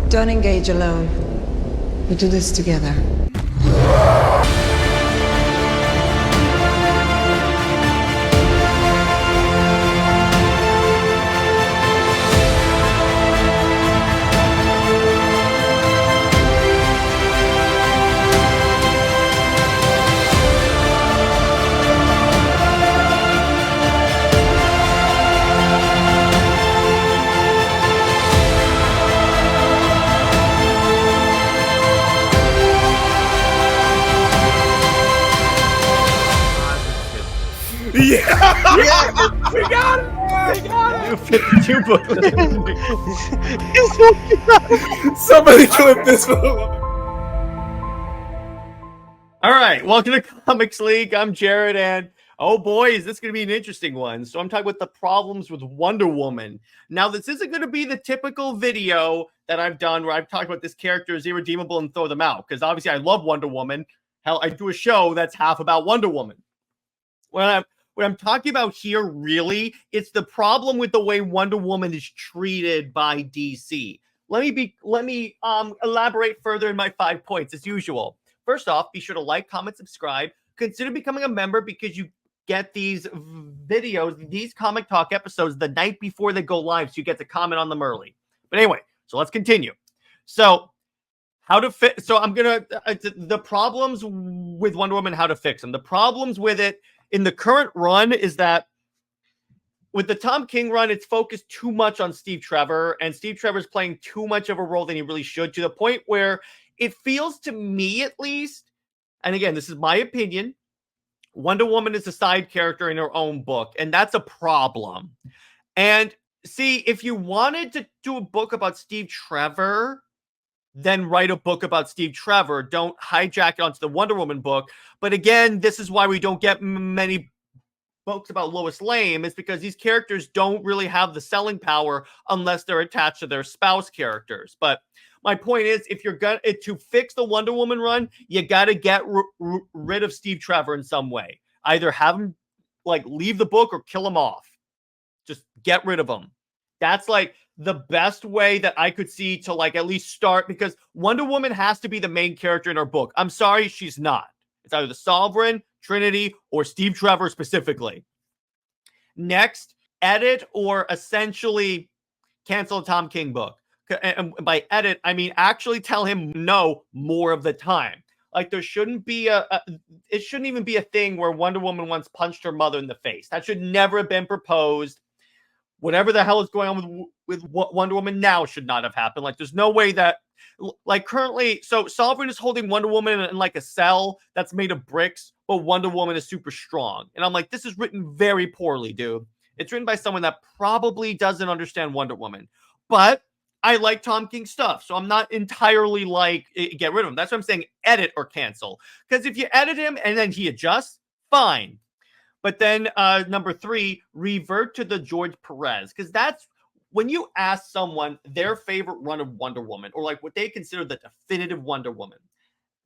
Don't engage alone. We do this together. Yeah. We got it! We got it! New 52 book. Somebody clip this. All right, welcome to Comics League. I'm Jared, and oh boy, is this going to be an interesting one. So I'm talking about the problems with Wonder Woman. Now, this isn't going to be the typical video that I've done where I've talked about this character is irredeemable and throw them out, because obviously I love Wonder Woman. Hell, I do a show that's half about Wonder Woman. What I'm talking about here, really, it's the problem with the way Wonder Woman is treated by DC. Let me elaborate further in my 5 points as usual. First off, be sure to like, comment, subscribe. Consider becoming a member because you get these videos, these Comic Talk episodes the night before they go live, so you get to comment on them early. But anyway, so let's continue. So how to fix? So I'm gonna the problems with Wonder Woman, how to fix them. The problems with it in the current run is that with the Tom King run, it's focused too much on Steve Trevor, and Steve Trevor's playing too much of a role than he really should, to the point where it feels to me, at least, and again, this is my opinion, Wonder Woman is a side character in her own book, and that's a problem. And see, if you wanted to do a book about Steve Trevor, then write a book about Steve Trevor. Don't hijack it onto the Wonder Woman book. But again, this is why we don't get many books about Lois Lane, is because these characters don't really have the selling power unless they're attached to their spouse characters. But my point is, if you're going to fix the Wonder Woman run, you got to get rid of Steve Trevor in some way. Either have him leave the book or kill him off. Just get rid of him. That's the best way that I could see to at least start, because Wonder Woman has to be the main character in her book. I'm sorry, she's not. It's either the Sovereign, Trinity, or Steve Trevor specifically. Next, edit or essentially cancel a Tom King book. And by edit, I mean actually tell him no more of the time. There shouldn't be it shouldn't even be a thing where Wonder Woman once punched her mother in the face. That should never have been proposed. Whatever the hell is going on with Wonder Woman now should not have happened. There's no way that, currently, so Sovereign is holding Wonder Woman in a cell that's made of bricks, but Wonder Woman is super strong. And I'm like, this is written very poorly, dude. It's written by someone that probably doesn't understand Wonder Woman. But I like Tom King stuff, so I'm not entirely get rid of him. That's what I'm saying, edit or cancel. Because if you edit him and then he adjusts, fine. But then number 3, revert to the George Perez, because that's when you ask someone their favorite run of Wonder Woman, or what they consider the definitive Wonder Woman.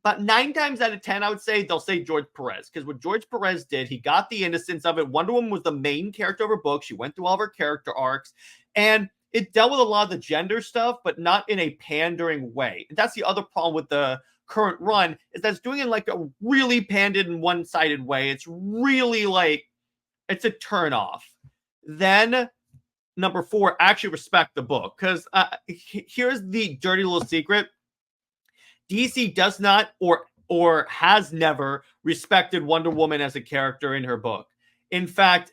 About 9 times out of 10, I would say they'll say George Perez, because what George Perez did, he got the innocence of it. Wonder Woman was the main character of her book. She went through all of her character arcs, and it dealt with a lot of the gender stuff, but not in a pandering way. And that's the other problem with the current run, is that's doing it a really pandered and one-sided way. It's really it's a turn off. Then number 4, actually respect the book, because here's the dirty little secret. DC does not or has never respected Wonder Woman as a character in her book. In fact,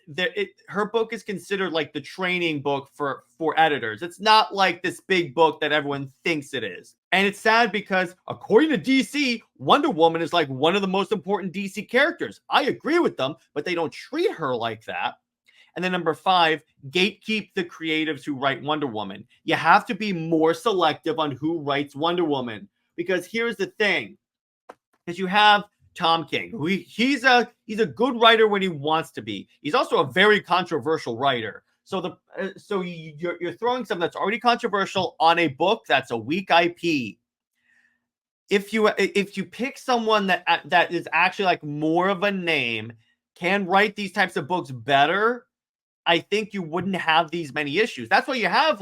her book is considered the training book for editors. It's not this big book that everyone thinks it is. And it's sad because, according to DC, Wonder Woman is one of the most important DC characters. I agree with them, but they don't treat her like that. And then number 5, gatekeep the creatives who write Wonder Woman. You have to be more selective on who writes Wonder Woman. Because here's the thing. Because you have Tom King, who he's a good writer when he wants to be. He's also a very controversial writer. So you're throwing something that's already controversial on a book that's a weak IP. If you pick someone that is actually more of a name, can write these types of books better, I think you wouldn't have these many issues. That's why you have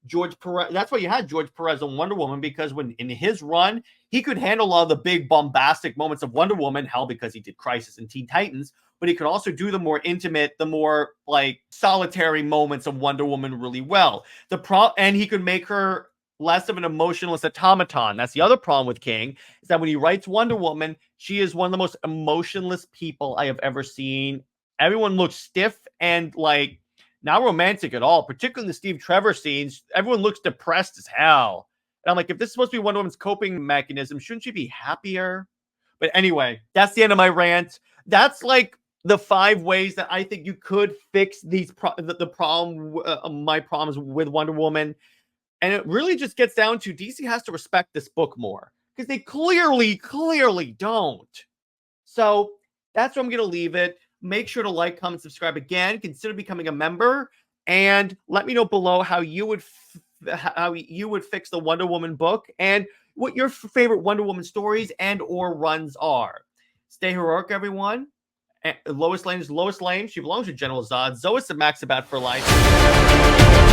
George Perez. That's why you had George Perez on Wonder Woman, because when in his run, he could handle a lot of the big bombastic moments of Wonder Woman, hell, because he did Crisis and Teen Titans, but he could also do the more intimate, the more like solitary moments of Wonder Woman really well. And he could make her less of an emotionless automaton. That's the other problem with King, is that when he writes Wonder Woman, she is one of the most emotionless people I have ever seen. Everyone looks stiff and like not romantic at all, particularly in the Steve Trevor scenes. Everyone looks depressed as hell. And I'm like, if this is supposed to be Wonder Woman's coping mechanism, shouldn't she be happier? But anyway, that's the end of my rant. That's like the 5 ways that I think you could fix these my problems with Wonder Woman. And it really just gets down to DC has to respect this book more, because they clearly don't. So that's where I'm going to leave it. Make sure to like, comment, subscribe again. Consider becoming a member, and let me know below how you would fix the Wonder Woman book and what your favorite Wonder Woman stories and or runs are. Stay heroic, everyone. Lois Lane is Lois Lane. She belongs to General Zod. Zoe Maxibat for life.